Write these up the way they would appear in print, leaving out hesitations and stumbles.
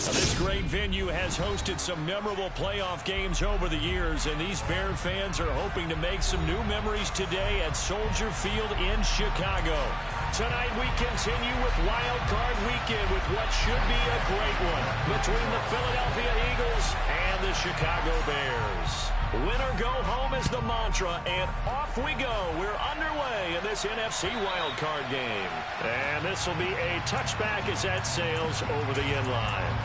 This great venue has hosted some memorable playoff games over the years, and these Bear fans are hoping to make some new memories today at Soldier Field in Chicago. Tonight we continue with Wild Card Weekend with what should be a great one between the Philadelphia Eagles and the Chicago Bears. Win or go home is the mantra, and off we go. We're underway in this NFC Wild Card game. And this will be a touchback as that sails over the end line.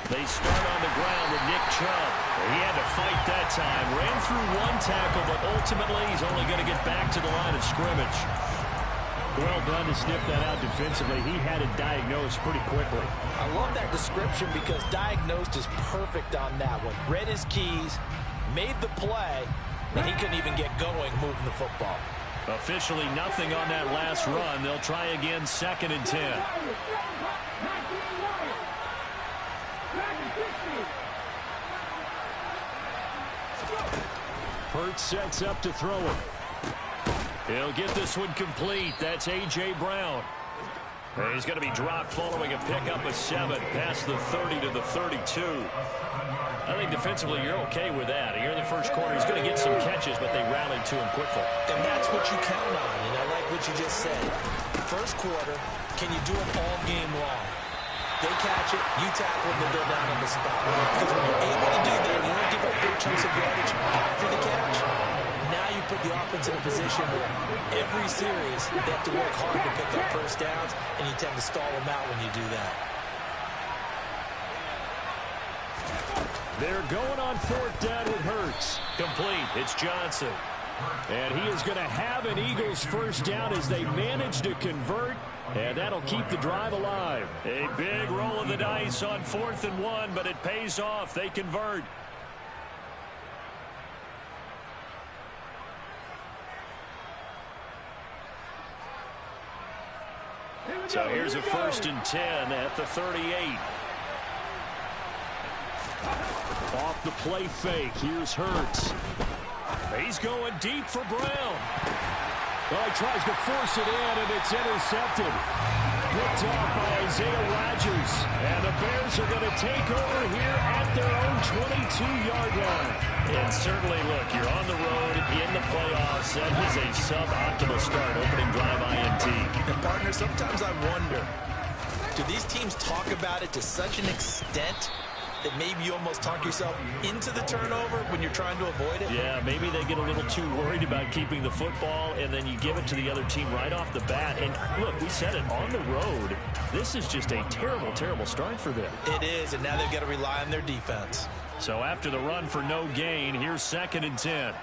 They start on the ground with Nick Chubb. He had to fight that time. Ran through one tackle, but ultimately he's only going to get back to the line of scrimmage. Well done to sniff that out defensively. He had it diagnosed pretty quickly. I love that description because diagnosed is perfect on that one. Read his keys, made the play, and he couldn't even get going moving the football. Officially nothing on that last run. They'll try again, 2nd and 10. Hurts sets up to throw it. He'll get this one complete. That's A.J. Brown. He's going to be dropped following a pickup of 7 past the 30 to the 32. I think defensively you're okay with that. Here in the first quarter, he's going to get some catches, but they rallied to him quickly. And that's what you count on, and I like what you just said. First quarter, can you do it all game long? They catch it, you tackle them, they go down on the spot. Because when you're able to do that, you don't give up big chunks of yardage after the catch. Now you put the offense in a position where every series they have to work hard to pick up first downs, and you tend to stall them out when you do that. They're going on 4th down with Hurts. Complete. It's Johnson. And he is going to have an Eagles first down as they manage to convert, and that'll keep the drive alive. A big roll of the dice on 4th and 1, but it pays off. They convert. So here's a 1st and 10 at the 38. Off the play fake. Here's Hurts. He's going deep for Brown. Well, he tries to force it in, and it's intercepted. Picked off by Isaiah Rodgers. And the Bears are going to take over here at their own 22-yard line. And certainly, look, you're on the road in the playoffs. That is a suboptimal start, opening drive INT. And, partner, sometimes I wonder, do these teams talk about it to such an extent that maybe you almost talk yourself into the turnover when you're trying to avoid it? Yeah, maybe they get a little too worried about keeping the football, and then you give it to the other team right off the bat. And look, we said it, on the road, this is just a terrible, terrible start for them. It is, and now they've got to rely on their defense. So after the run for no gain, here's 2nd and 10.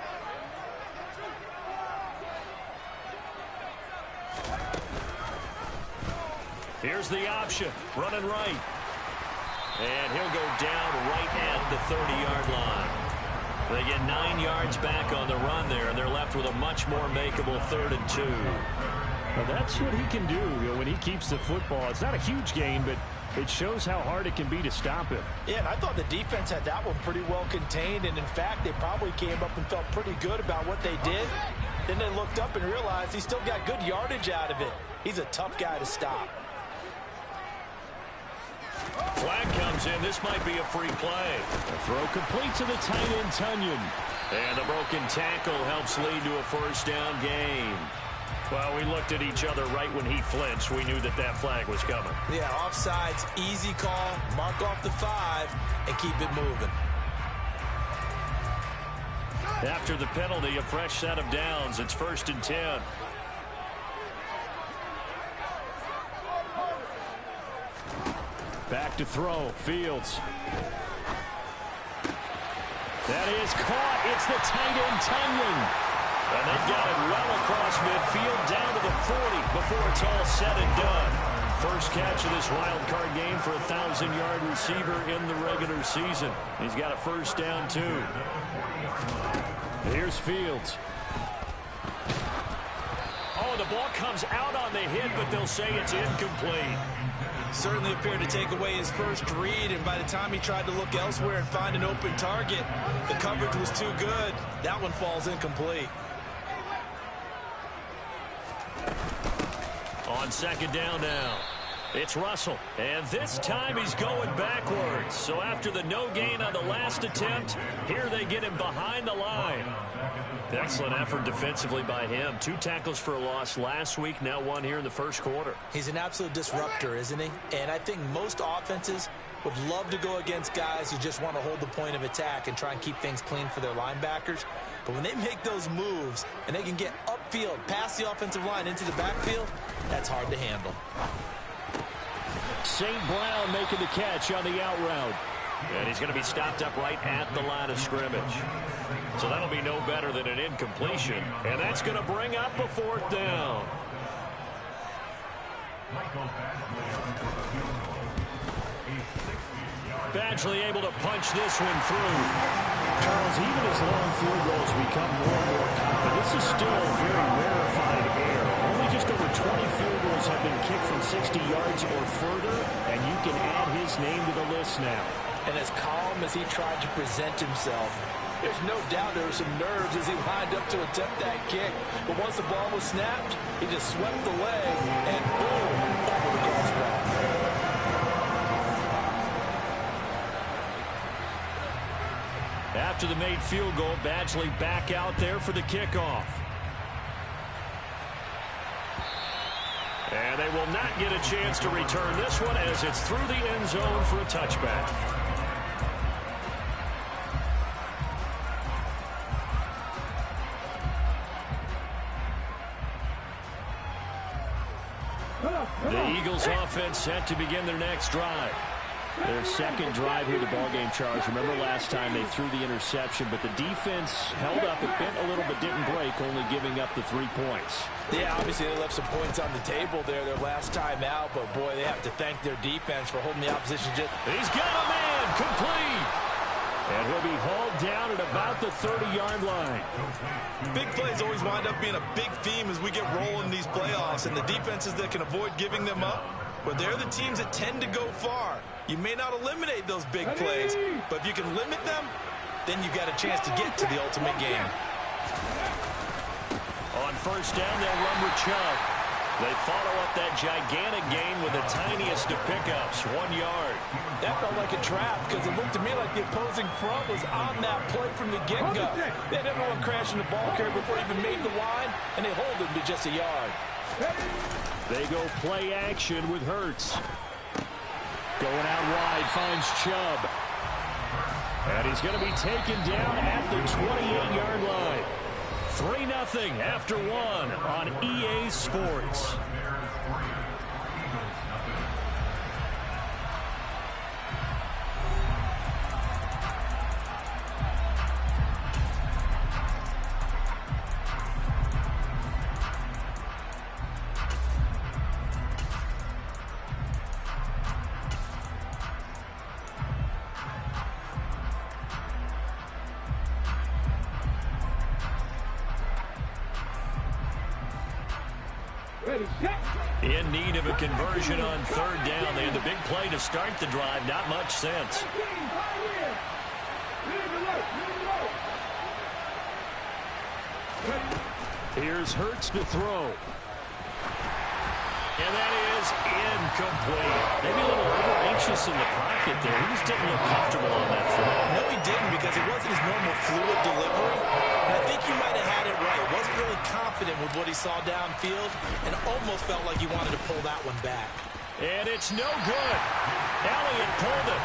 Here's the option, running right. And he'll go down right at the 30-yard line. They get 9 yards back on the run there, and they're left with a much more makeable 3rd and 2. Well, that's what he can do, when he keeps the football. It's not a huge gain, but it shows how hard it can be to stop him. Yeah, and I thought the defense had that one pretty well contained, and in fact, they probably came up and felt pretty good about what they did. Then they looked up and realized he still got good yardage out of it. He's a tough guy to stop. Flag comes in. This might be a free play. The throw complete to the tight end, Tunyon. And the broken tackle helps lead to a first down gain. Well, we looked at each other right when he flinched. We knew that that flag was coming. Yeah, offsides, easy call, mark off the 5, and keep it moving. After the penalty, a fresh set of downs. It's 1st and 10. Back to throw. Fields. That is caught. It's the tight end, Tunyon. And they got it well across midfield down to the 40 before it's all said and done. First catch of this wild card game for a 1,000-yard receiver in the regular season. He's got a first down, too. Here's Fields. Oh, the ball comes out on the hit, but they'll say it's incomplete. Certainly appeared to take away his first read, and by the time he tried to look elsewhere and find an open target, the coverage was too good. That one falls incomplete. On 2nd down now, it's Russell. And this time he's going backwards. So after the no gain on the last attempt, here they get him behind the line. Excellent effort defensively by him. 2 tackles for a loss last week, now 1 here in the first quarter. He's an absolute disruptor, isn't he? And I think most offenses would love to go against guys who just want to hold the point of attack and try and keep things clean for their linebackers. But when they make those moves and they can get upfield, past the offensive line into the backfield, that's hard to handle. St. Brown making the catch on the out route. And he's going to be stopped up right at the line of scrimmage. So that'll be no better than an incompletion. And that's going to bring up a 4th down. Badgley able to punch this one through. Charles, even as long field goals become more and more common, this is still very rarefied air. Only just over 20 field goals have been kicked from 60 yards or further, and you can add his name to the list now. And as calm as he tried to present himself, there's no doubt there were some nerves as he lined up to attempt that kick. But once the ball was snapped, he just swept the leg, and boom, over the crossbar. After the made field goal, Badgley back out there for the kickoff. And they will not get a chance to return this one as it's through the end zone for a touchback. The Eagles offense set to begin their next drive. Their second drive here, the ballgame, Charles. Remember last time they threw the interception, but the defense held up. It bent a little but didn't break, only giving up the 3 points. Yeah, obviously they left some points on the table there their last time out, but boy, they have to thank their defense for holding the opposition just... He's got a man, complete! And he'll be hauled down at about the 30-yard line. Big plays always wind up being a big theme as we get rolling in these playoffs, and the defenses that can avoid giving them up, but they're the teams that tend to go far. You may not eliminate those big plays, but if you can limit them, then you got a chance to get to the ultimate game. On 1st down, they'll run with Chubb. They follow up that gigantic gain with the tiniest of pickups, 1 yard. That felt like a trap because it looked to me like the opposing front was on that play from the get-go. They had everyone crashing the ball carrier before he even made the line, and they hold him to just a yard. They go play action with Hurts. Going out wide, finds Chubb. And he's going to be taken down at the 28-yard line. 3-0 after 1 on EA Sports. In need of a conversion on 3rd down. They had the big play to start the drive. Not much sense. Here's Hurts to throw. And that is incomplete. Maybe a little over-anxious in the pocket there. He just didn't look comfortable on that throw. No, he didn't, because it wasn't his normal fluid delivery. And I think he might have had it right. Wasn't really confident with what he saw downfield and almost felt like he wanted to pull that one back. And it's no good. Elliott pulled it.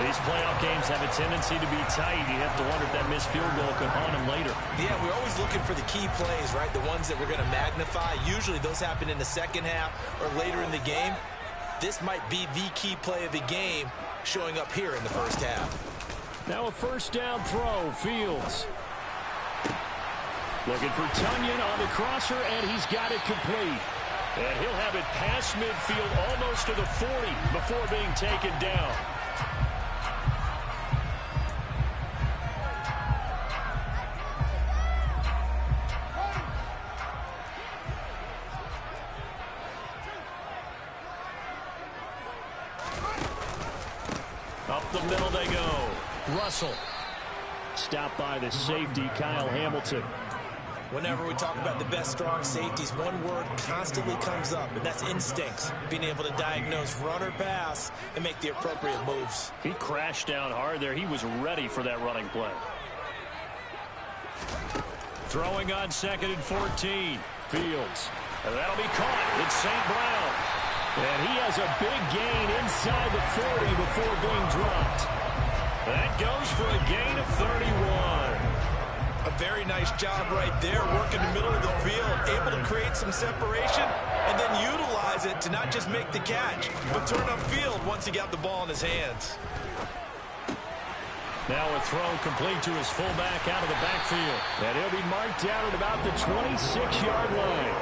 These playoff games have a tendency to be tight. You have to wonder if that missed field goal could haunt him later. Yeah, we're always looking for the key plays, right? The ones that we're going to magnify. Usually those happen in the second half or later in the game. This might be the key play of the game showing up here in the first half. Now a first down throw, Fields. Looking for Tunyon on the crosser, and he's got it complete. And he'll have it past midfield almost to the 40 before being taken down. Up the middle they go. Russell. Stopped by the safety, Kyle Hamilton. Whenever we talk about the best strong safeties, one word constantly comes up, and that's instincts. Being able to diagnose run or pass and make the appropriate moves. He crashed down hard there. He was ready for that running play. Throwing on 2nd and 14. Fields. And that'll be caught. It's St. Brown. And he has a big gain inside the 40 before being dropped. That goes for a gain of 31. A very nice job right there, working the middle of the field, able to create some separation and then utilize it to not just make the catch, but turn upfield once he got the ball in his hands. Now a throw complete to his fullback out of the backfield. And he'll be marked out at about the 26-yard line.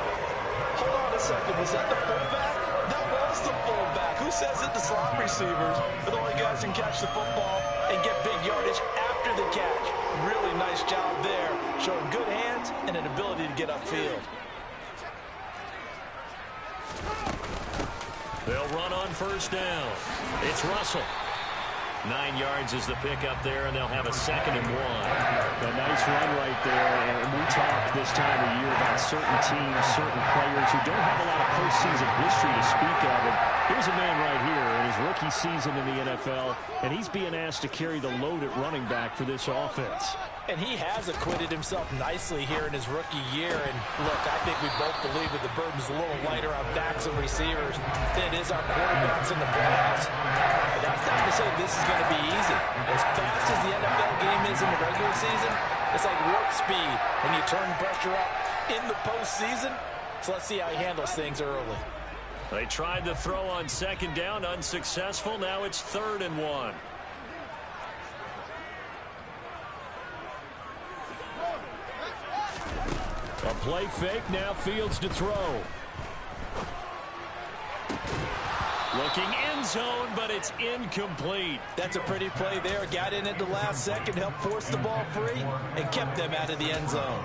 Hold on a second, was that the fullback? That was the fullback. Who says that the slot receivers are the only guys who can catch the football and get big yardage after the catch? Really nice job there, showing good hands and an ability to get upfield. They'll run on first down. It's Russell. 9 yards is the pickup there, and they'll have a 2nd and 1. A nice run right there, and we talk this time of year about certain teams, certain players who don't have a lot of postseason history to speak of. And here's a man right here in his rookie season in the NFL, and he's being asked to carry the load at running back for this offense. And he has acquitted himself nicely here in his rookie year. And look, I think we both believe that the burden's a little lighter on backs and receivers than it is on quarterbacks in the playoffs. But that's not to say this is going to be easy. As fast as the NFL game is in the regular season, it's like warp speed when you turn pressure up in the postseason. So let's see how he handles things early. They tried to throw on 2nd down, unsuccessful. Now it's 3rd and 1. A play fake, now Fields to throw. Looking end zone, but it's incomplete. That's a pretty play there. Got in at the last second, helped force the ball free, and kept them out of the end zone.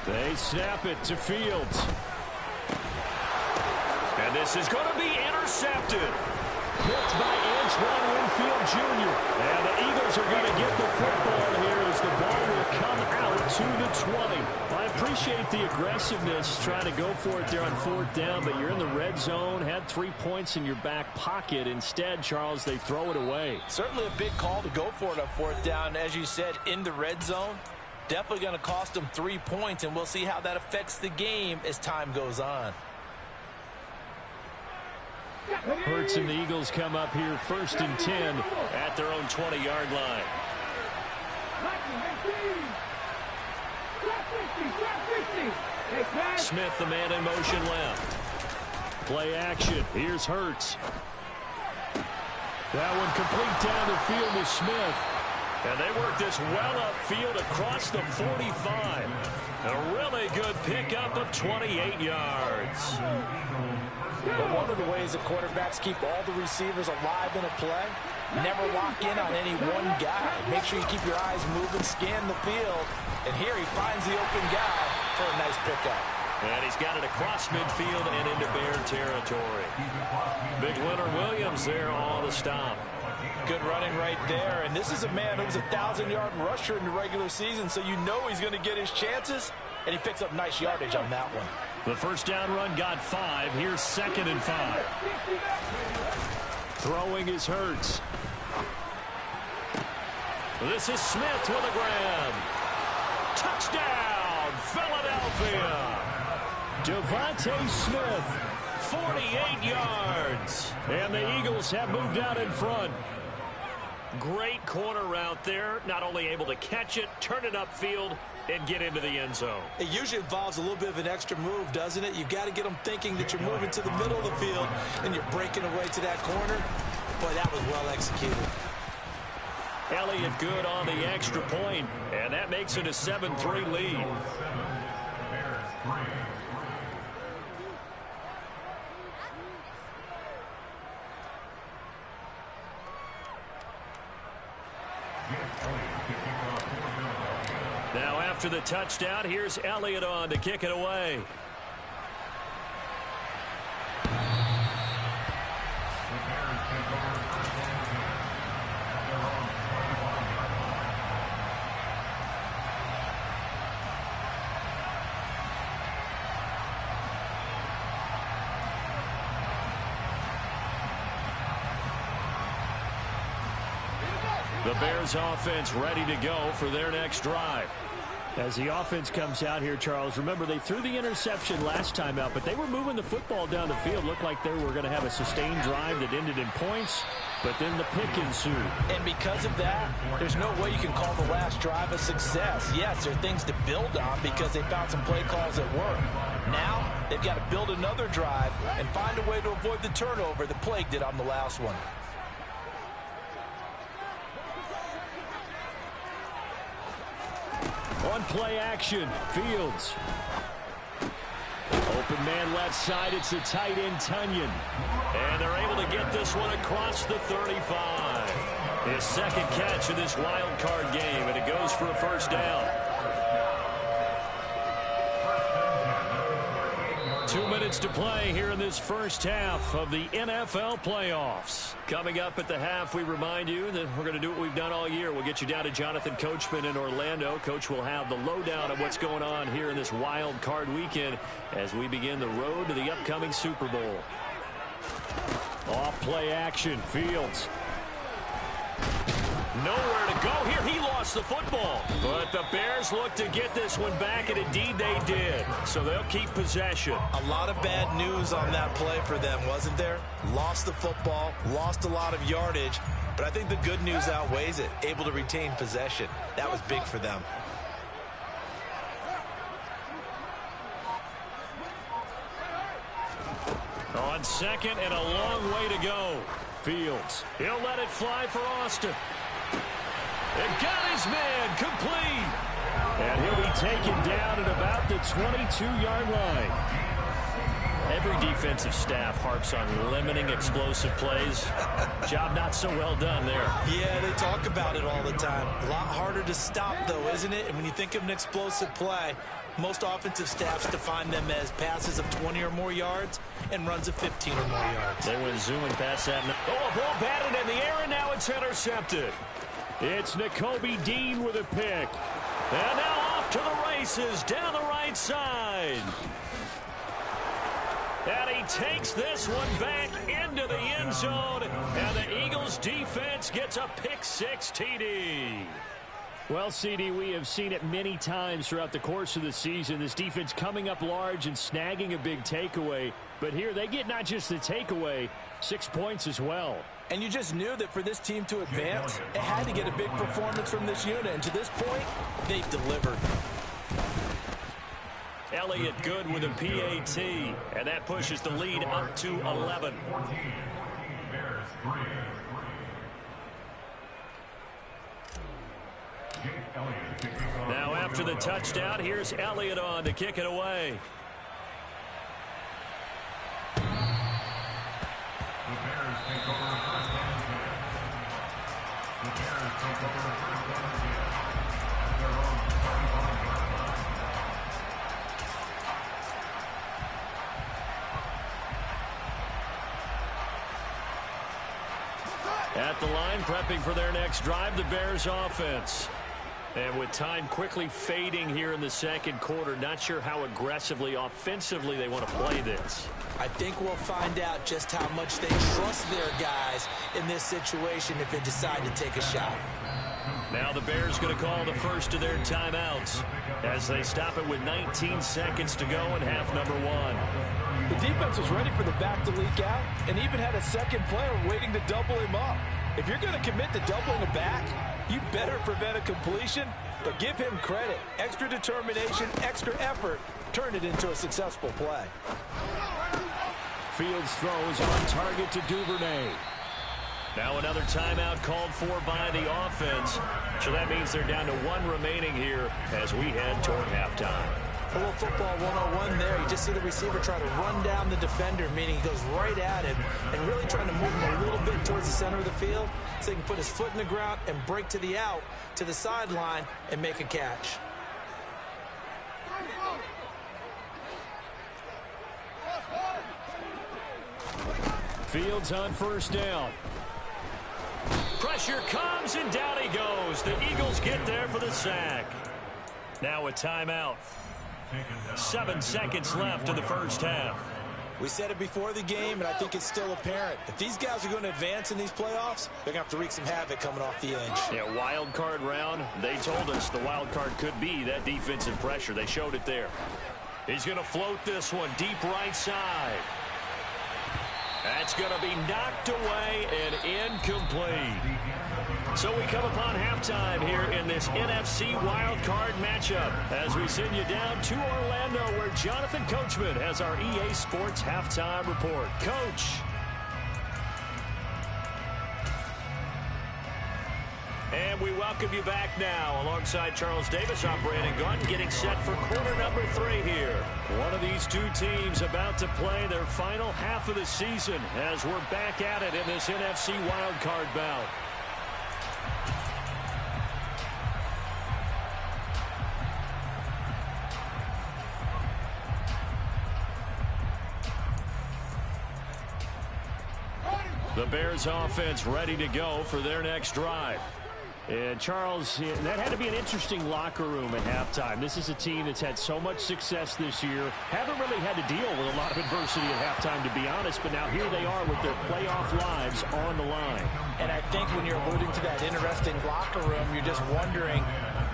They snap it to Fields. And this is going to be intercepted. Picked by Antoine Winfield Jr. And the Eagles are going to get the football here as the ball will come out to the 20. I appreciate the aggressiveness trying to go for it there on 4th down, but you're in the red zone, had 3 points in your back pocket. Instead, Charles, they throw it away. Certainly a big call to go for it on 4th down, as you said, in the red zone. Definitely going to cost them 3 points, and we'll see how that affects the game as time goes on. Hurts and the Eagles come up here 1st and 10 at their own 20-yard line. Smith, the man in motion left. Play action. Here's Hurts. That one complete down the field to Smith. And they work this well upfield across the 45. A really good pickup of 28 yards. But one of the ways that quarterbacks keep all the receivers alive in a play, never lock in on any one guy. Make sure you keep your eyes moving, scan the field. And here he finds the open guy for a nice pickup. And he's got it across midfield and into Bear territory. Big Leonard Williams there on the stop. Good running right there. And this is a man who was a 1,000-yard rusher in the regular season, so you know he's going to get his chances, and he picks up nice yardage on that one. The first down run got 5. Here's 2nd and 5. Throwing is Hurts. This is Smith with a grab. Touchdown, Philadelphia. Devontae Smith, 48 yards. And the Eagles have moved out in front. Great corner route there. Not only able to catch it, turn it upfield, and get into the end zone. It usually involves a little bit of an extra move, doesn't it? You've got to get them thinking that you're moving to the middle of the field and you're breaking away to that corner. Boy, that was well executed. Elliott good on the extra point, and that makes it a 7-3 lead. Now after the touchdown, here's Elliott on to kick it away. The Bears offense ready to go for their next drive. As the offense comes out here, Charles, remember they threw the interception last time out, but they were moving the football down the field. Looked like they were going to have a sustained drive that ended in points, but then the pick ensued. And because of that, there's no way you can call the last drive a success. Yes, there are things to build on because they found some play calls that work. Now, they've got to build another drive and find a way to avoid the turnover that plagued it on the last one. On play action, Fields. Open man left side, it's the tight end Tunyon. And they're able to get this one across the 35. His second catch of this wild card game, and it goes for a first down. 2 minutes to play here in this first half of the NFL playoffs. Coming up at the half, we remind you that we're going to do what we've done all year. We'll get you down to Jonathan Coachman in Orlando. Coach will have the lowdown of what's going on here in this wild card weekend as we begin the road to the upcoming Super Bowl. Off play action, Fields. Nowhere to go here. He lost the football. But the Bears look to get this one back, and indeed they did. So they'll keep possession. A lot of bad news on that play for them, wasn't there? Lost the football, lost a lot of yardage. But I think the good news outweighs it. Able to retain possession. That was big for them. On second and a long way to go. Fields. He'll let it fly for Austin. And got his man complete. And he'll be taken down at about the 22-yard line. Every defensive staff harps on limiting explosive plays. Job not so well done there. Yeah, they talk about it all the time. A lot harder to stop, though, isn't it? And when you think of an explosive play, most offensive staffs define them as passes of 20 or more yards and runs of 15 or more yards. They went zooming past that. Oh, a ball batted in the air, and now it's intercepted. It's Nakobe Dean with a pick. And now off to the races down the right side. And he takes this one back into the end zone. And the Eagles defense gets a pick-6 TD. Well, CD, we have seen it many times throughout the course of the season. This defense coming up large and snagging a big takeaway. But here they get not just the takeaway, 6 points as well. And you just knew that for this team to advance, it had to get a big performance from this unit. And to this point, they've delivered. Elliott good with a PAT, and that pushes the lead up to 11. Now after the touchdown, here's Elliott on to kick it away. At the line, prepping for their next drive, the Bears offense. And with time quickly fading here in the second quarter, not sure how aggressively, offensively they want to play this. I think we'll find out just how much they trust their guys in this situation if they decide to take a shot. Now the Bears going to call the first of their timeouts as they stop it with 19 seconds to go in half number one. The defense was ready for the back to leak out and even had a second player waiting to double him up. If you're going to commit to doubling a back, you better prevent a completion, but give him credit. Extra determination, extra effort, turned it into a successful play. Fields throws on target to Duvernay. Now another timeout called for by the offense. So that means they're down to one remaining here as we head toward halftime. A little football 101 there. You just see the receiver try to run down the defender, meaning he goes right at him and really trying to move him a little bit towards the center of the field so he can put his foot in the ground and break to the out, to the sideline, and make a catch. Fields on first down. Pressure comes, and down he goes. The Eagles get there for the sack. Now a timeout. 7 seconds left in the first half. We said it before the game, and I think it's still apparent. If these guys are going to advance in these playoffs, they're going to have to wreak some havoc coming off the edge. Yeah, wild card round. They told us the wild card could be that defensive pressure. They showed it there. He's going to float this one deep right side. That's going to be knocked away and incomplete. So we come upon halftime here in this NFC wildcard matchup as we send you down to Orlando where Jonathan Coachman has our EA Sports halftime report. Coach. And we welcome you back now alongside Charles Davis. I'm Brandon Gunn getting set for quarter number 3 here. One of these two teams about to play their final half of the season as we're back at it in this NFC wildcard bout. The Bears offense ready to go for their next drive. And Charles, that had to be an interesting locker room at halftime. This is a team that's had so much success this year. Haven't really had to deal with a lot of adversity at halftime, to be honest. But now here they are with their playoff lives on the line. And I think when you're alluding to that interesting locker room, you're just wondering,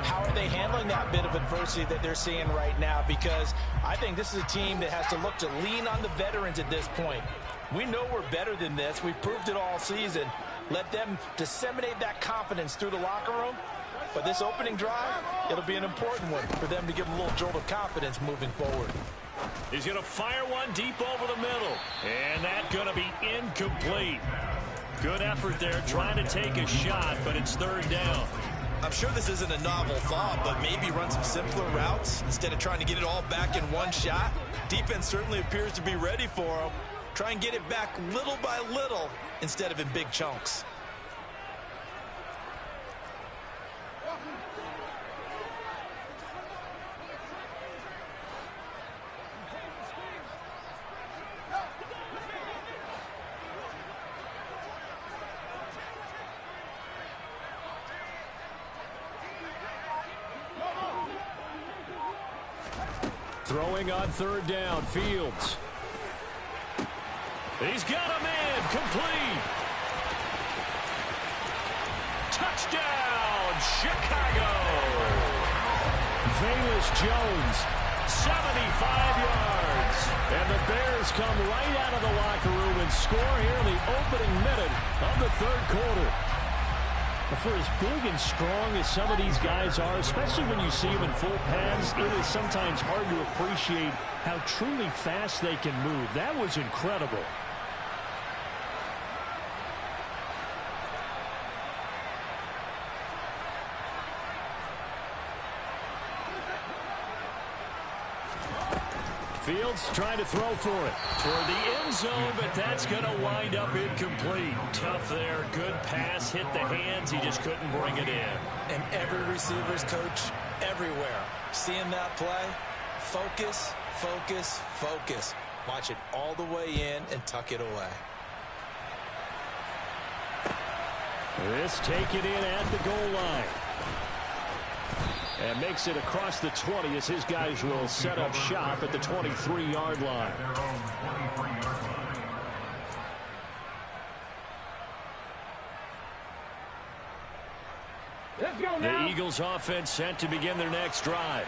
how are they handling that bit of adversity that they're seeing right now? Because I think this is a team that has to look to lean on the veterans at this point. We know we're better than this. We've proved it all season. Let them disseminate that confidence through the locker room. But this opening drive, it'll be an important one for them to give them a little jolt of confidence moving forward. He's going to fire one deep over the middle. And that's going to be incomplete. Good effort there trying to take a shot, but it's third down. I'm sure this isn't a novel thought, but maybe run some simpler routes instead of trying to get it all back in one shot. Defense certainly appears to be ready for them. Try and get it back little by little instead of in big chunks. Throwing on third down, Fields. He's got a man, complete. Touchdown, Chicago. Velus Jones, 75 yards. And the Bears come right out of the locker room and score here in the opening minute of the third quarter. For as big and strong as some of these guys are, especially when you see them in full pads, it is sometimes hard to appreciate how truly fast they can move. That was incredible. Fields trying to throw for it toward the end zone, but that's going to wind up incomplete. Tough there. Good pass. Hit the hands. He just couldn't bring it in. And every receiver's coach everywhere. Seeing that play, focus, focus, focus. Watch it all the way in and tuck it away. This taken in at the goal line. And makes it across the 20 as his guys will set up shop at the 23-yard line. The Eagles offense set to begin their next drive.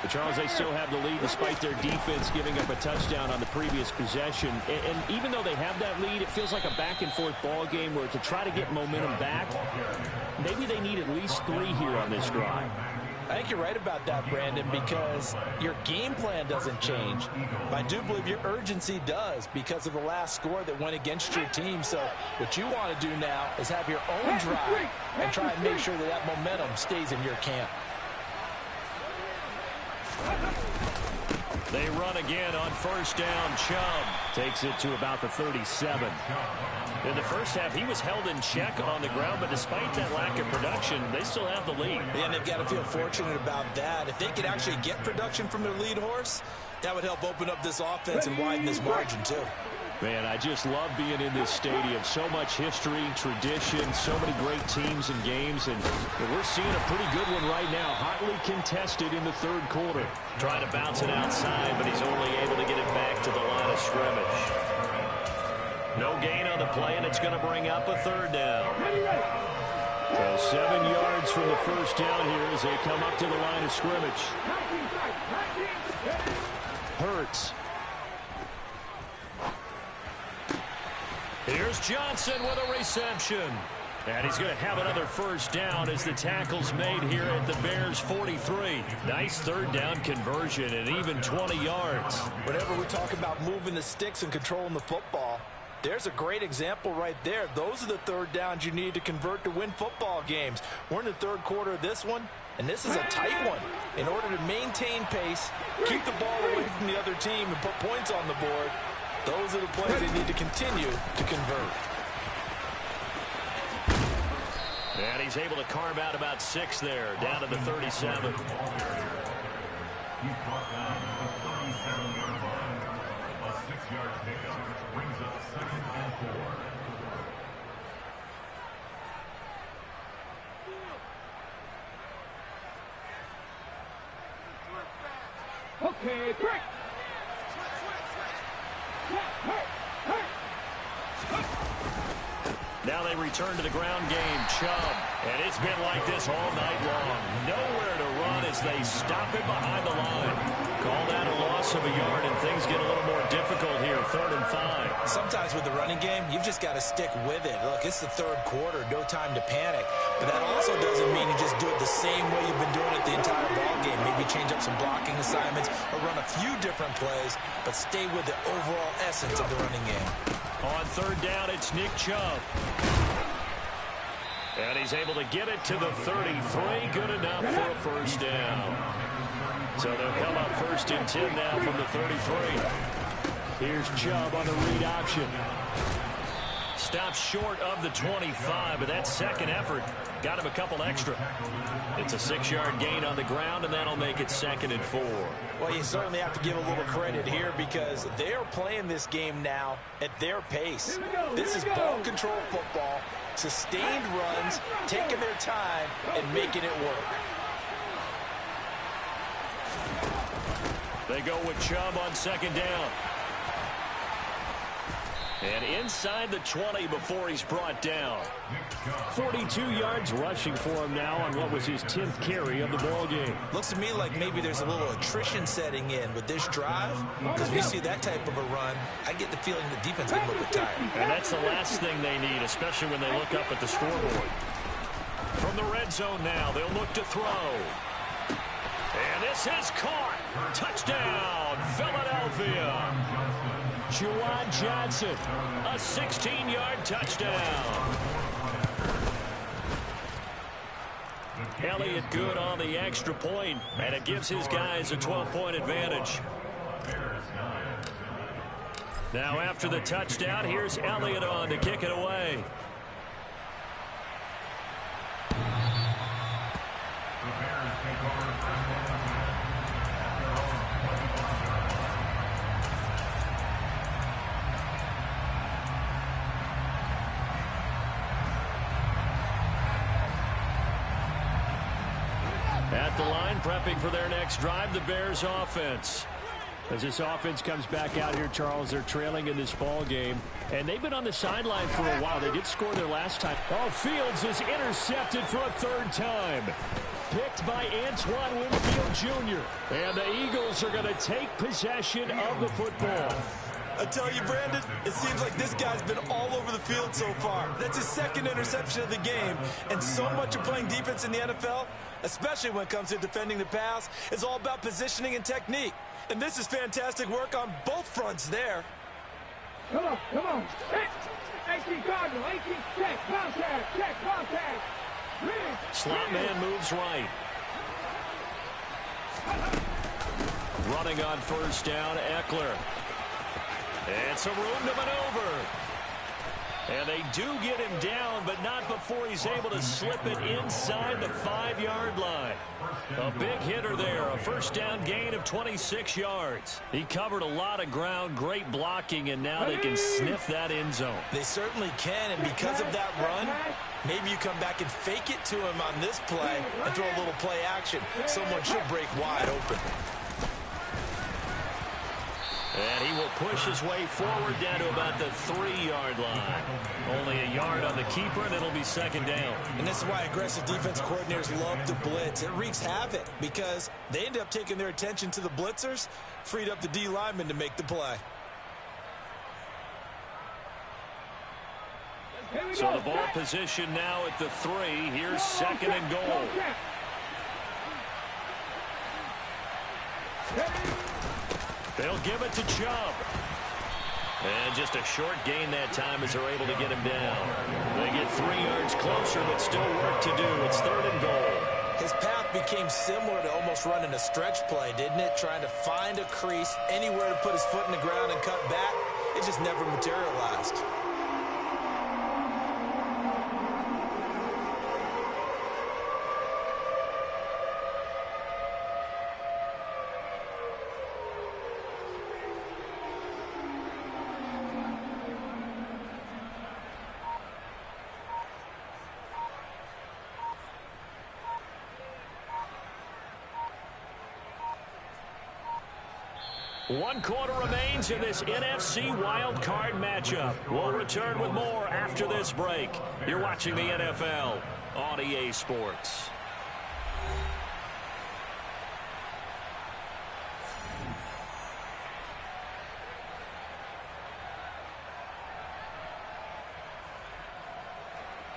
But Charles, they still have the lead despite their defense giving up a touchdown on the previous possession. And even though they have that lead, it feels like a back-and-forth ball game where to try to get momentum back, maybe they need at least 3 here on this drive. I think you're right about that, Brandon, because your game plan doesn't change. But I do believe your urgency does because of the last score that went against your team. So what you want to do now is have your own drive and try and make sure that that momentum stays in your camp. They run again on first down. Chubb takes it to about the 37. In the first half, he was held in check on the ground, but despite that lack of production, they still have the lead. And they've got to feel fortunate about that. If they could actually get production from their lead horse, that would help open up this offense and widen this margin, too. Man, I just love being in this stadium. So much history, tradition, so many great teams and games, and we're seeing a pretty good one right now. Hotly contested in the third quarter. Trying to bounce it outside, but he's only able to get it back to the line of scrimmage. No gain on the play, and it's going to bring up a third down. So 7 yards from the first down here as they come up to the line of scrimmage. Hurts. Here's Johnson with a reception. And he's going to have another first down as the tackle's made here at the Bears' 43. Nice third down conversion and even 20 yards. Whenever we talk about moving the sticks and controlling the football, there's a great example right there. Those are the third downs you need to convert to win football games. We're in the third quarter of this one, and this is a tight one. In order to maintain pace, keep the ball away from the other team, and put points on the board, those are the plays they need to continue to convert. And he's able to carve out about 6 there, down to the 37. Okay, break. Now they return to the ground game. Chubb. And it's been like this all night long. Nowhere to run as they stop it behind the line. Call that a loss of a yard, and things get a little more difficult here. 3rd and 5. Sometimes with the running game, you've just got to stick with it. Look, it's the third quarter. No time to panic. But that also doesn't mean you just do it the same way you've been doing it the entire ball game. Maybe change up some blocking assignments or run a few different plays, but stay with the overall essence of the running game. On 3rd down, it's Nick Chubb. And he's able to get it to the 33. Good enough for a first down. So they'll come up 1st and 10 now from the 33. Here's Chubb on the read option. Stops short of the 25, but that second effort got him a couple extra. It's a 6-yard gain on the ground, and that'll make it 2nd and 4. Well, you certainly have to give a little credit here because they're playing this game now at their pace. This is ball control football, sustained runs, taking their time, and making it work. They go with Chubb on 2nd down. And inside the 20 before he's brought down. 42 yards rushing for him now on what was his 10th carry of the ball game. Looks to me like maybe there's a little attrition setting in with this drive. Because we see that type of a run, I get the feeling the defense is a little bit tired. And that's the last thing they need, especially when they look up at the scoreboard. From the red zone now, they'll look to throw. And this is caught. Touchdown, Philadelphia. Juwan Johnson, a 16-yard touchdown. Elliott good on the extra point, and it gives his guys a 12-point advantage. Now after the touchdown, here's Elliott on to kick it away. at the line, prepping for their next drive, the Bears offense. As this offense comes back out here, Charles, they're trailing in this ball game, and they've been on the sideline for a while. They did score their last time. Oh, Fields is intercepted for a third time. Picked by Antoine Winfield Jr. And the Eagles are going to take possession of the football. I tell you, Brandon, it seems like this guy's been all over the field so far. That's his second interception of the game. And so much of playing defense in the NFL, especially when it comes to defending the pass, is all about positioning and technique. And this is fantastic work on both fronts there. Come on, come on. 18 Cardinal, 18 check, contact, check, contact. Slot man moves right. Running on first down, Eckler. And some room to maneuver. And they do get him down, but not before he's able to slip it inside the 5-yard line. A big hitter there, a first down gain of 26 yards. He covered a lot of ground, great blocking, and now they can sniff that end zone. They certainly can, and because of that run, maybe you come back and fake it to him on this play and throw a little play action. Someone should break wide open. And he will push his way forward down to about the 3-yard line. Only a yard on the keeper, and it'll be second down. And this is why aggressive defense coordinators love to blitz. It wreaks havoc because they end up taking their attention to the blitzers, freed up the D lineman to make the play. So the ball position now at the 3. Here's second and goal. They'll give it to Chubb. And just a short gain that time as they're able to get him down. They get 3 yards closer, but still work to do. It's third and goal. His path became similar to almost running a stretch play, didn't it? Trying to find a crease, anywhere to put his foot in the ground and cut back. It just never materialized. One quarter remains in this NFC wild card matchup. We'll return with more after this break. You're watching the NFL on EA Sports.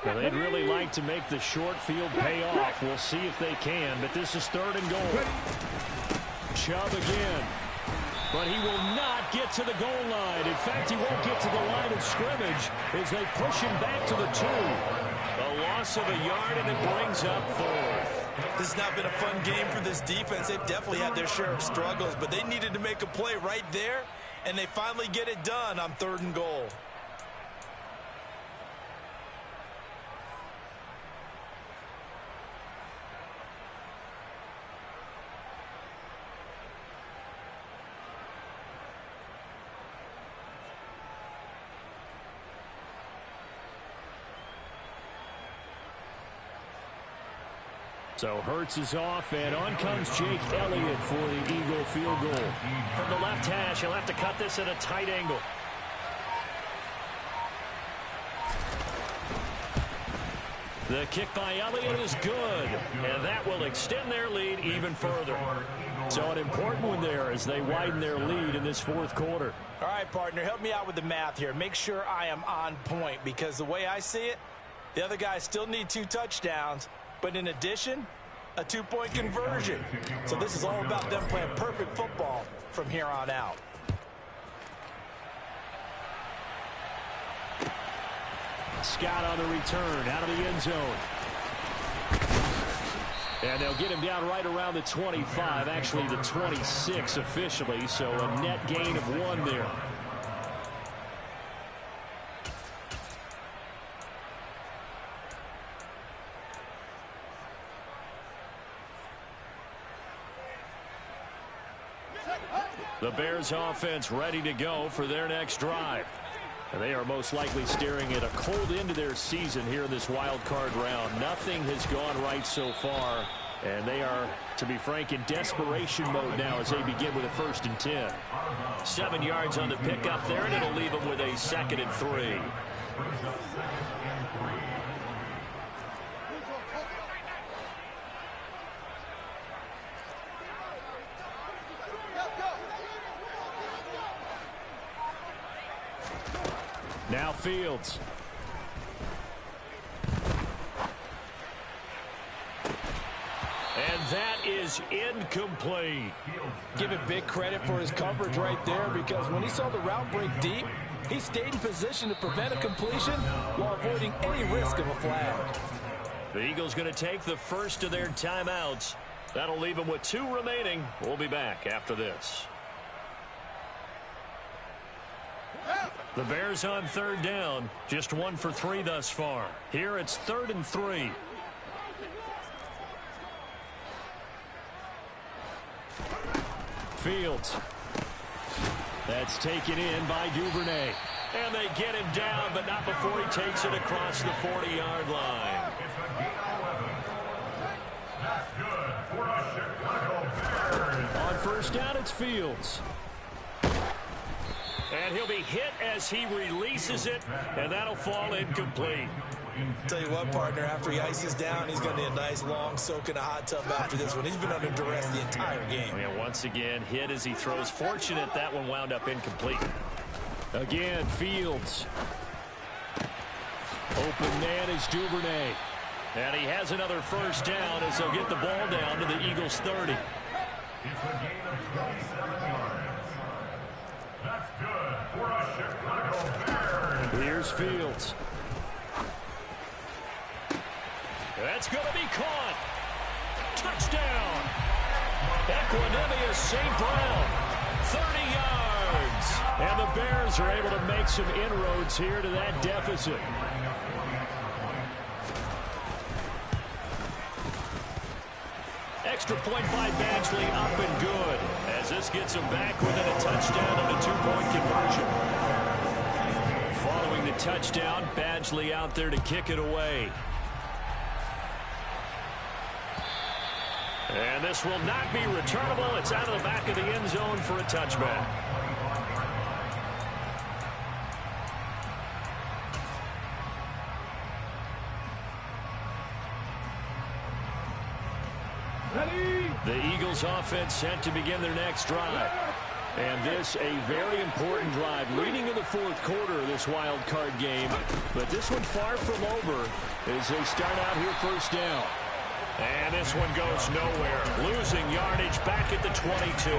Now, they'd really like to make the short field pay off. We'll see if they can, but this is third and goal. Chubb again. But he will not get to the goal line. In fact, he won't get to the line of scrimmage as they push him back to the 2. A loss of a yard, and it brings up 4th. This has not been a fun game for this defense. They've definitely had their share of struggles, but they needed to make a play right there, and they finally get it done on third and goal. So Hurts is off, and on comes Jake Elliott for the Eagle field goal. From the left hash, he'll have to cut this at a tight angle. The kick by Elliott is good, and that will extend their lead even further. So an important one there as they widen their lead in this fourth quarter. All right, partner, help me out with the math here. Make sure I am on point, because the way I see it, the other guys still need 2 touchdowns. But in addition, a 2-point conversion. So this is all about them playing perfect football from here on out. Scott on the return out of the end zone. And they'll get him down right around the 25, actually the 26 officially, so a net gain of 1 there. The Bears offense ready to go for their next drive. And they are most likely staring at a cold end to their season here in this wild card round. Nothing has gone right so far And they are, to be frank, in desperation mode now as they begin with a 1st and 10. 7 yards on the pickup there, and it'll leave them with a 2nd and 3. Now Fields. And that is incomplete. Give it big credit for his coverage right there, because when he saw the route break deep, he stayed in position to prevent a completion while avoiding any risk of a flag. The Eagles going to take the first of their timeouts. That'll leave them with 2 remaining. We'll be back after this. The Bears on 3rd down. Just 1 for 3 thus far. Here it's 3rd and 3. Fields. That's taken in by Duvernay. And they get him down, but not before he takes it across the 40-yard line. On 1st down, it's Fields. And he'll be hit as he releases it, and that'll fall incomplete. Tell you what, partner, after he ices down, he's going to need a nice long soak in a hot tub after this one. He's been under duress the entire game. Yeah, once again, hit as he throws. Fortunate that one wound up incomplete. Again, Fields. Open man is Duvernay. And he has another 1st down as they'll get the ball down to the Eagles' 30. Here's Fields. That's going to be caught. Touchdown. Equanimous St. Brown. 30 yards. And the Bears are able to make some inroads here to that deficit. Extra point by Badgley, up and good, as this gets him back within a touchdown and a 2-point conversion. Following the touchdown, Badgley out there to kick it away. And this will not be returnable. It's out of the back of the end zone for a touchback. The Eagles offense set to begin their next drive. And this a very important drive leading to the 4th quarter of this wild card game. But this one far from over as they start out here 1st down. And this one goes nowhere. Losing yardage back at the 22.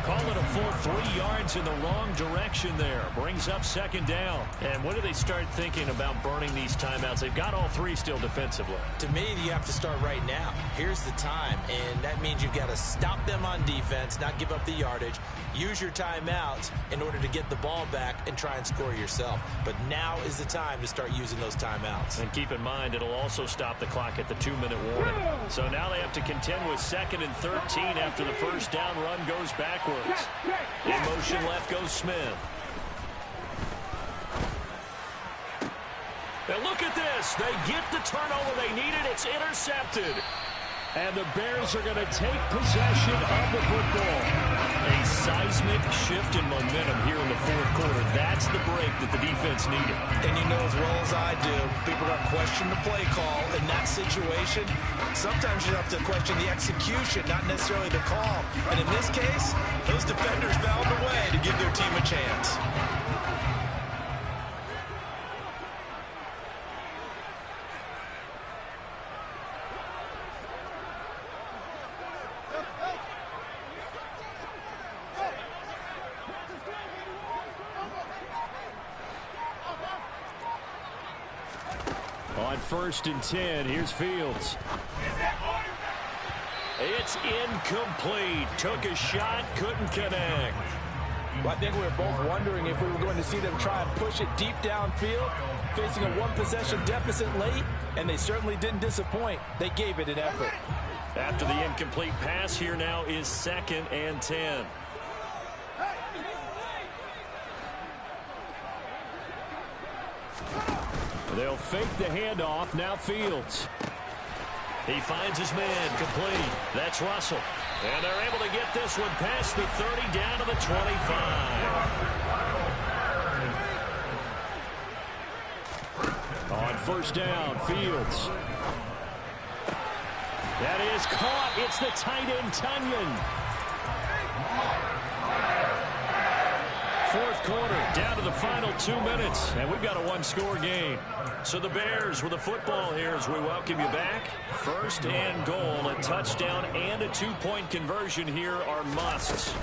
Call it a full 3 yards in the wrong direction there. Brings up 2nd down. And when do they start thinking about burning these timeouts? They've got all 3 still defensively. To me, you have to start right now. Here's the time, and that means you've got to stop them on defense, not give up the yardage. Use your timeouts in order to get the ball back and try and score yourself. But now is the time to start using those timeouts. And keep in mind, it'll also stop the clock at the 2-minute warning. So now they have to contend with 2nd and 13 after the 1st down run goes backwards. In motion left goes Smith. And look at this. They get the turnover they needed. It's intercepted. And the Bears are going to take possession of the football. A seismic shift in momentum here in the 4th quarter. That's the break that the defense needed. And you know as well as I do, people are going to question the play call in that situation. Sometimes you have to question the execution, not necessarily the call. And in this case, those defenders found a way to give their team a chance. On 1st and 10, here's Fields. It's incomplete. Took a shot, couldn't connect. Well, I think we were both wondering if we were going to see them try and push it deep downfield, facing a 1-possession deficit late, and they certainly didn't disappoint. They gave it an effort. After the incomplete pass, here now is 2nd and 10. They'll fake the handoff. Now Fields. He finds his man complete. That's Russell. And they're able to get this one past the 30 down to the 25. On first down, Fields. That is caught. It's the tight end, Tunyon. Fourth quarter, down to the final 2 minutes, and we've got a one-score game. So the Bears with the football here as we welcome you back. First and goal, a touchdown and a two-point conversion here are musts.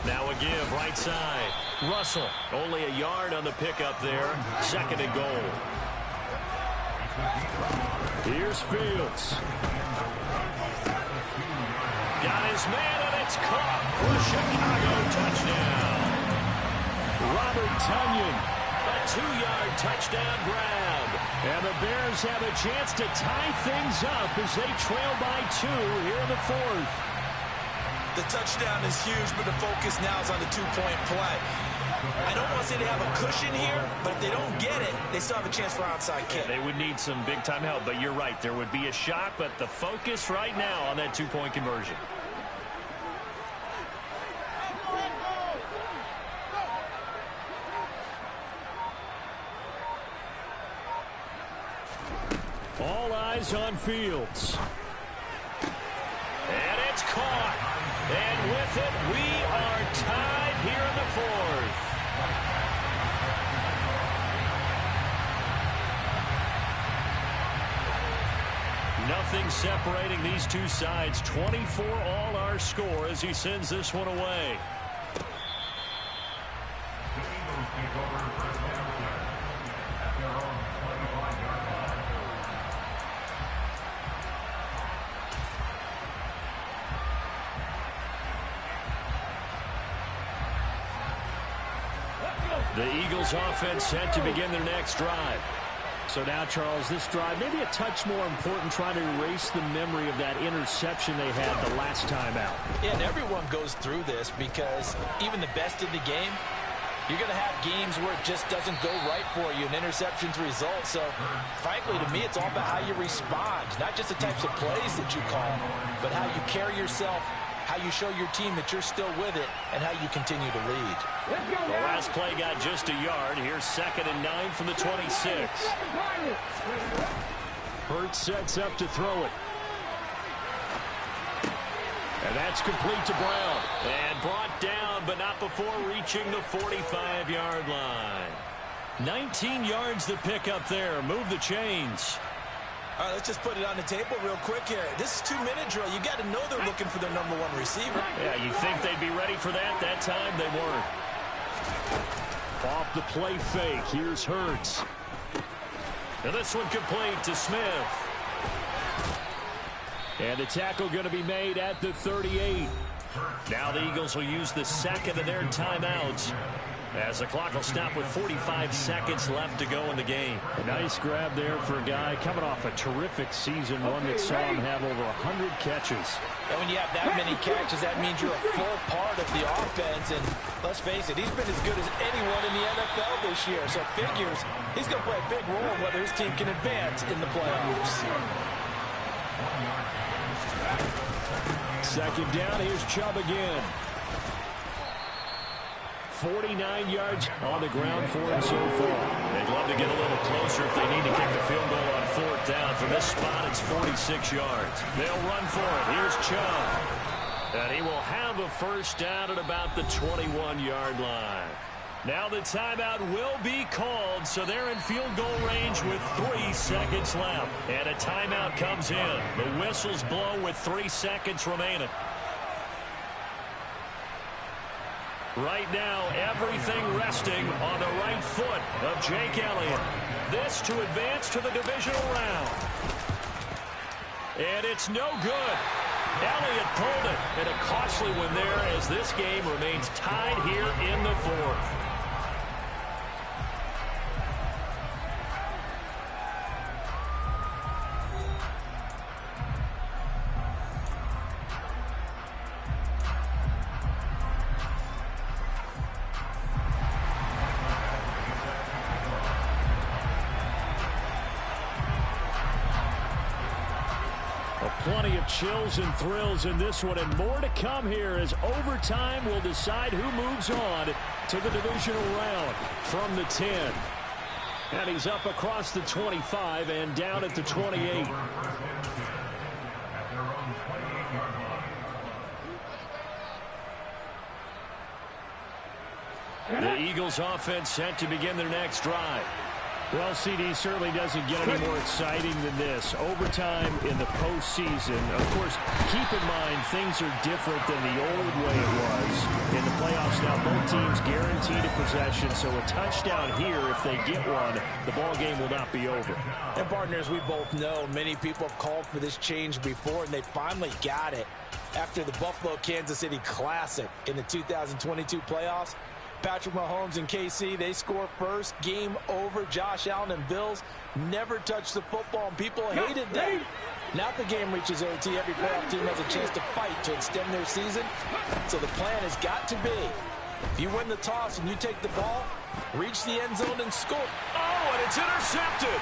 Now a give, right side. Russell, only a yard on the pickup there. Second and goal. Here's Fields. Got his man, and it's caught for a Chicago touchdown. Robert Tunyon, a 2-yard touchdown grab. And the Bears have a chance to tie things up as they trail by 2 here in the fourth. The touchdown is huge, but the focus now is on the two-point play. I don't want to say they have a cushion here, but if they don't get it, they still have a chance for onside kick. They would need some big-time help, but you're right. There would be a shot, but the focus right now on that two-point conversion. All eyes on Fields. And it's caught. And with it, we are tied here in the fourth. Nothing separating these two sides. 24 all our score as he sends this one away. The Eagles offense set to begin their next drive. So now, Charles, this drive maybe a touch more important, trying to erase the memory of that interception they had the last time out. Yeah, and everyone goes through this because even the best in the game, you're going to have games where it just doesn't go right for you, and interceptions result. So, frankly, to me, it's all about how you respond, not just the types of plays that you call, but how you carry yourself, how you show your team that you're still with it, and how you continue to lead. The last play got just a yard. Here's 2nd and 9 from the 26. Hurts sets up to throw it. And that's complete to Brown. And brought down, but not before reaching the 45-yard line. 19 yards to pick up there. Move the chains. All right, let's just put it on the table real quick here. This is 2-minute drill. You got to know they're looking for their number 1 receiver. Yeah, you think they'd be ready for that? That time they weren't. Off the play fake. Here's Hurts. And this one complete to Smith. And the tackle going to be made at the 38. Now the Eagles will use the second of their timeouts, as the clock will stop with 45 seconds left to go in the game. A nice grab there for a guy coming off a terrific season, one that saw him have over 100 catches. And when you have that many catches, that means you're a full part of the offense. And let's face it, he's been as good as anyone in the NFL this year. So it figures he's going to play a big role in whether his team can advance in the playoffs. Second down, here's Chubb again. 49 yards on the ground for him so far. They'd love to get a little closer if they need to kick the field goal on 4th down. From this spot, it's 46 yards. They'll run for it. Here's Chubb. And he will have a first down at about the 21-yard line. Now the timeout will be called, so they're in field goal range with 3 seconds left. And a timeout comes in. The whistles blow with 3 seconds remaining. Right now, everything resting on the right foot of Jake Elliott. This to advance to the divisional round. And it's no good. Elliott pulled it. And a costly one there as this game remains tied here in the fourth. Plenty of chills and thrills in this one, and more to come here as overtime will decide who moves on to the divisional round from the 10. And he's up across the 25 and down at the 28. The Eagles offense set to begin their next drive. Well, CD certainly doesn't get any more exciting than this. Overtime in the postseason. Of course, keep in mind things are different than the old way it was. In the playoffs now, both teams guaranteed a possession, so a touchdown here, if they get one, the ball game will not be over. And partners, we both know many people have called for this change before, and they finally got it after the Buffalo-Kansas City Classic in the 2022 playoffs. Patrick Mahomes and KC, they score first. Game over. Josh Allen and Bills never touched the football, and people hated that. Now the game reaches OT, every playoff team has a chance to fight to extend their season. So the plan has got to be, if you win the toss and you take the ball, reach the end zone and score. Oh, and it's intercepted.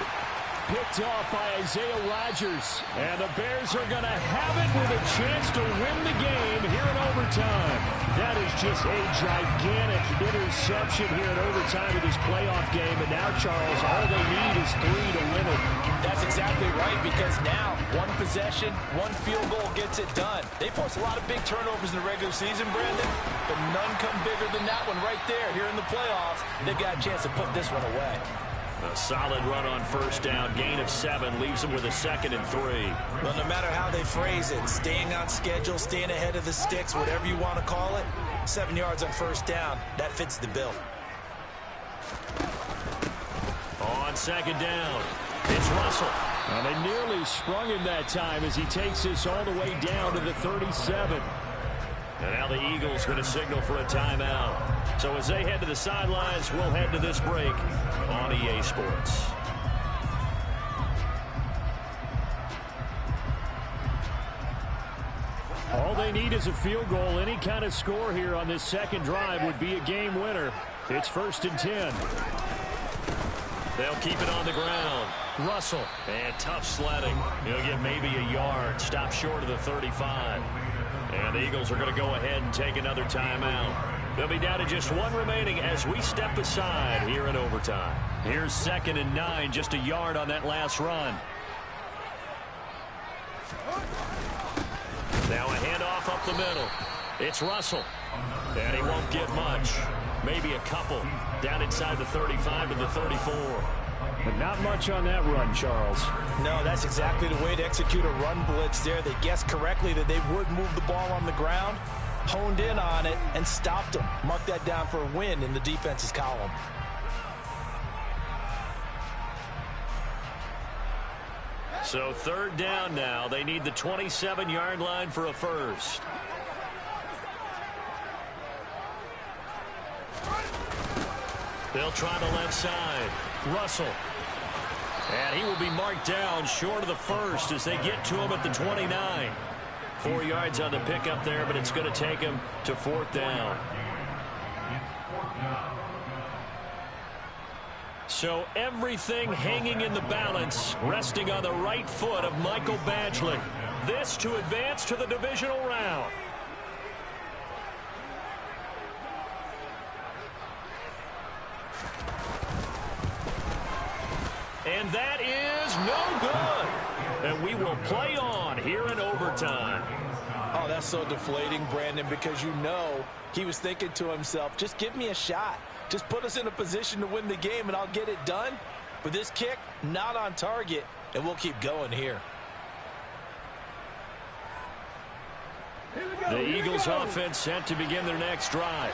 Picked off by Isaiah Rodgers. And the Bears are going to have it with a chance to win the game here in overtime. That is just a gigantic interception here in overtime of this playoff game. And now, Charles, all they need is 3 to win it. That's exactly right, because now one possession, one field goal gets it done. They force a lot of big turnovers in the regular season, Brandon, but none come bigger than that one right there here in the playoffs. They've got a chance to put this one away. A solid run on first down. Gain of 7 leaves them with a 2nd and 3. Well, no matter how they phrase it, staying on schedule, staying ahead of the sticks, whatever you want to call it, 7 yards on first down, that fits the bill. On 2nd down, it's Russell. And they nearly sprung him that time as he takes this all the way down to the 37. And now the Eagles going to signal for a timeout. So as they head to the sidelines, we'll head to this break on EA Sports. All they need is a field goal. Any kind of score here on this second drive would be a game winner. It's 1st and 10. They'll keep it on the ground. Russell. And tough sledding. He'll get maybe a yard. Stop short of the 35. And the Eagles are going to go ahead and take another timeout. They'll be down to just 1 remaining as we step aside here in overtime. Here's 2nd and 9, just a yard on that last run. Now a handoff up the middle. It's Russell. And he won't get much. Maybe a couple. Down inside the 35 to the 34. But not much on that run, Charles. No, that's exactly the way to execute a run blitz there. They guessed correctly that they would move the ball on the ground, honed in on it, and stopped them. Mark that down for a win in the defense's column. So 3rd down now. They need the 27-yard line for a first. They'll try the left side. Russell. And he will be marked down short of the first as they get to him at the 29. 4 yards on the pickup there, but it's going to take him to 4th down. So everything hanging in the balance, resting on the right foot of Michael Badgley. This to advance to the divisional round. And that is no good. And we will play on here in overtime. Oh, that's so deflating, Brandon, because you know he was thinking to himself, just give me a shot. Just put us in a position to win the game, and I'll get it done. But this kick, not on target, and we'll keep going here. The Eagles offense set to begin their next drive.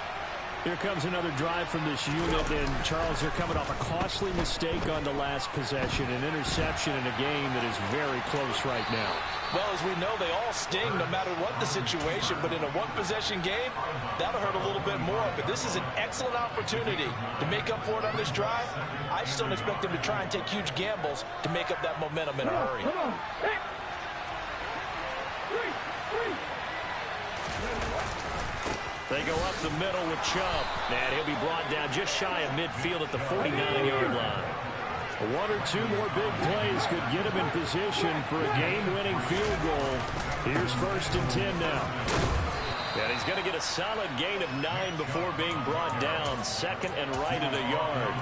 Here comes another drive from this unit, and Charles, they're coming off a costly mistake on the last possession, an interception in a game that is very close right now. Well, as we know, they all sting no matter what the situation, but in a one-possession game, that'll hurt a little bit more. But this is an excellent opportunity to make up for it on this drive. I just don't expect them to try and take huge gambles to make up that momentum in a hurry. Come on. They go up the middle with Chubb, and he'll be brought down just shy of midfield at the 49-yard line. One or two more big plays could get him in position for a game-winning field goal. Here's 1st and 10 now. And he's going to get a solid gain of 9 before being brought down. 2nd and right at a yard.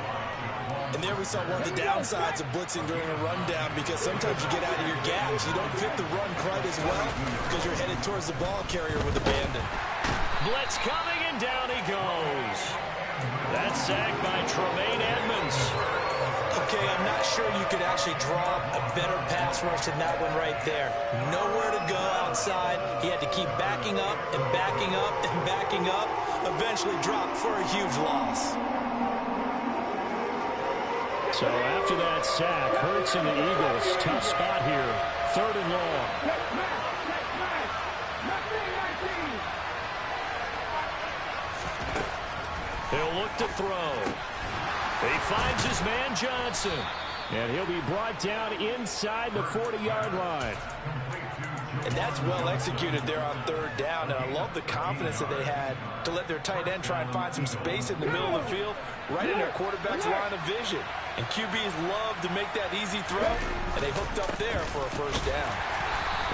And there we saw one of the downsides of blitzing during a rundown, because sometimes you get out of your gaps. You don't fit the run quite as well because you're headed towards the ball carrier with abandon. Blitz coming, and down he goes. That's sacked by Tremaine Edmonds. Okay, I'm not sure you could actually draw a better pass rush than that one right there. Nowhere to go outside. He had to keep backing up and backing up and backing up. Eventually dropped for a huge loss. So after that sack, Hurts and the Eagles, tough spot here. 3rd and long. He'll look to throw. He finds his man Johnson. And he'll be brought down inside the 40-yard line. And that's well executed there on 3rd down. And I love the confidence that they had to let their tight end try and find some space in the middle of the field, right in their quarterback's line of vision. And QBs love to make that easy throw, and they hooked up there for a 1st down.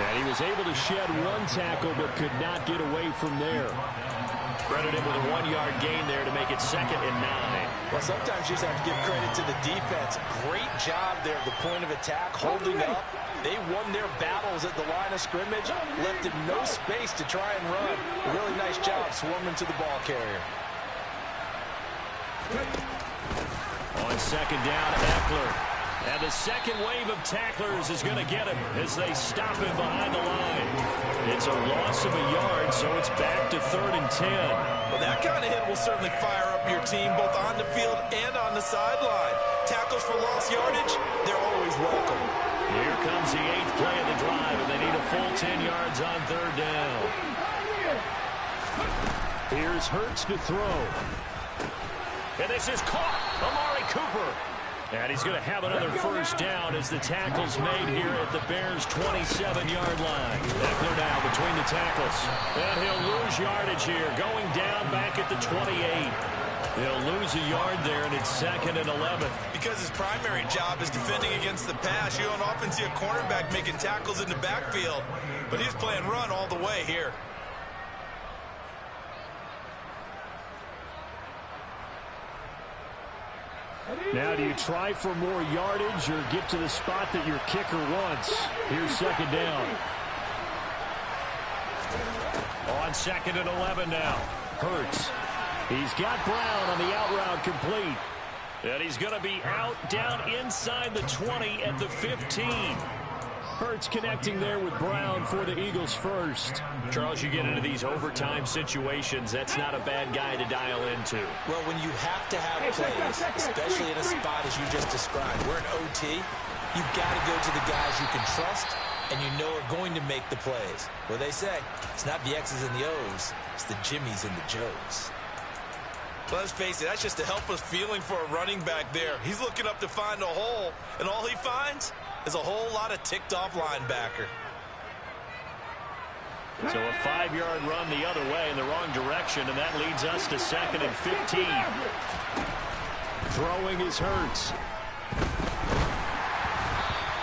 And he was able to shed one tackle, but could not get away from there. Credit him with a 1-yard gain there to make it 2nd and 9. Well, sometimes you just have to give credit to the defense. Great job there at the point of attack, holding up. They won their battles at the line of scrimmage, left him no space to try and run. A really nice job swarming to the ball carrier. On 2nd down, Eckler. And the second wave of tacklers is going to get him as they stop him behind the line. It's a loss of a yard, so it's back to 3rd and 10. Well, that kind of hit will certainly fire up your team, both on the field and on the sideline. Tackles for lost yardage, they're always welcome. Here comes the 8th play of the drive, and they need a full 10 yards on 3rd down. Here's Hurts to throw. And this is caught. Amari Cooper. And he's going to have another 1st down as the tackle's made here at the Bears' 27-yard line. Eckler now between the tackles. And he'll lose yardage here, going down back at the 28. He'll lose a yard there, and it's 2nd and 11. Because his primary job is defending against the pass, you don't often see a cornerback making tackles in the backfield. But he's playing run all the way here. Now, do you try for more yardage or get to the spot that your kicker wants? Here's 2nd down. On 2nd and 11 now. Hurts. He's got Brown on the out route complete. And he's going to be out down inside the 20 at the 15. Hurts connecting there with Brown for the Eagles first. Charles, you get into these overtime situations, that's not a bad guy to dial into. Well, when you have to have plays, especially in a spot as you just described, we're in OT, you've got to go to the guys you can trust and you know are going to make the plays. Well, they say, it's not the X's and the O's, it's the Jimmys and the Joes. Let's face it, that's just a helpless feeling for a running back there. He's looking up to find a hole, and all he finds is a whole lot of ticked-off linebacker. So a 5-yard run the other way in the wrong direction, and that leads us to 2nd and 15. Throwing is Hurts.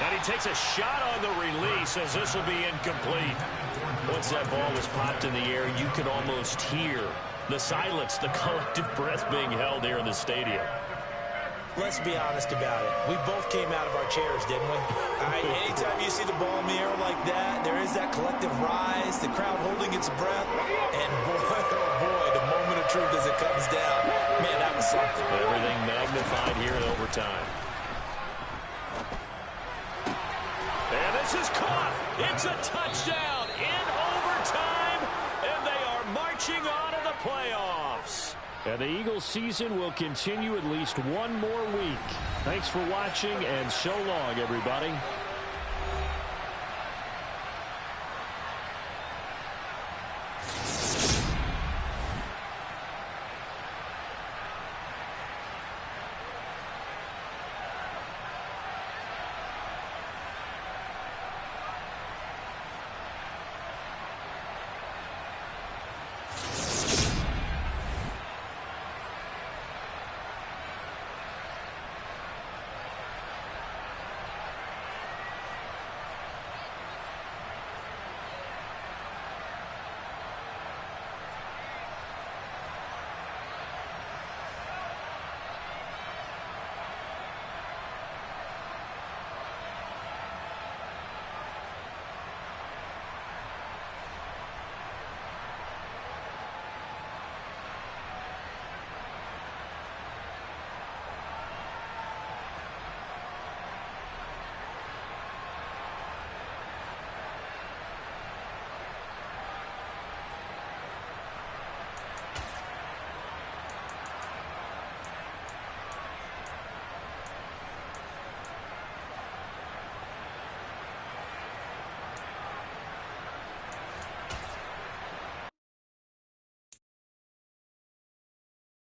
And he takes a shot on the release as this will be incomplete. Once that ball was popped in the air, you could almost hear the silence, the collective breath being held here in the stadium. Let's be honest about it. We both came out of our chairs, didn't we? Anytime you see the ball in the air like that, there is that collective rise, the crowd holding its breath, and boy, oh boy, the moment of truth as it comes down. Man, that was something. Everything magnified here in overtime. And this is caught. It's a touchdown in overtime, and they are marching on to the playoffs. And the Eagles season will continue at least one more week. Thanks for watching, and so long, everybody.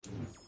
it.